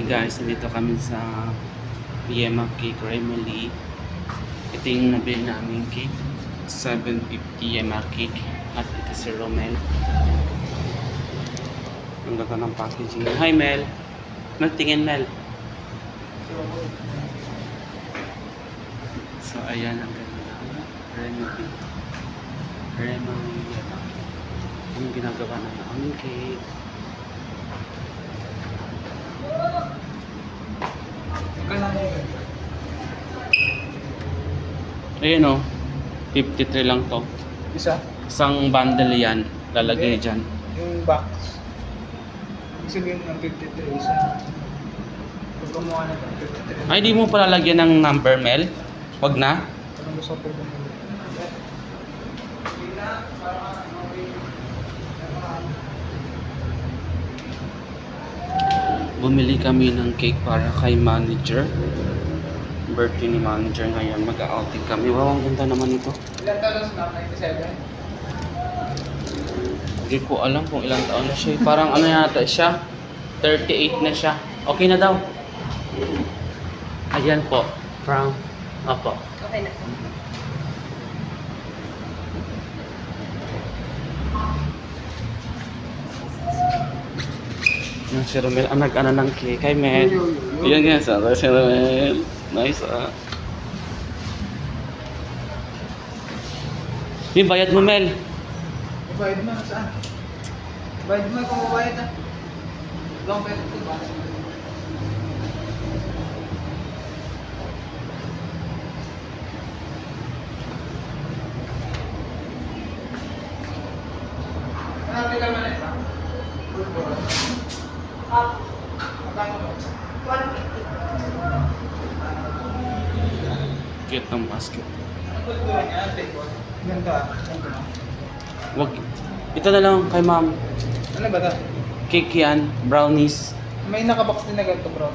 Hi guys, nandito kami sa Yema Cake Remily. Ito yung nabili namin cake. 750 Yema Cake. At ito si Romel. Ang ganda ng packaging. Hi Mel! Magtingin Mel. So ayan ang ganda ng Remily. Remily Yema. Ang ginagawa na aming cake. Ayan o, 53 lang to. Isang bundle yan, lalagay dyan. Yung box. Ibig sabihin ng 53 isa. Pag gumawa na ng 53. Ay, di mo pala lagyan ng number, Mel? Wag na? Parang gusto ko pwede mo. Bumili kami ng cake para kay manager. Birthday ni manager ngayon. Mag-outing kami. Wow, ang ganda naman ito. Ilan taon na sa 97? Hindi ko alam kung ilang taon na siya. Parang ano yata siya? 38 na siya. Okay na daw. Ayan po. From, opo. Okay na. Yung si Romel, nag-ano ng cake. Hi, Mel. Ayan guys, si Romel. Nice, Yung bayad mo, Mel. Bayad mo saan? Bayad mo kung mabayad ah. Long pera ito ba? Ano ka man ito? Cute ng basket. Ganda. Wag. Ito na lang kay ma'am. Ano ba ito? Cake yan, brownies. May nakabox din na ganito bro.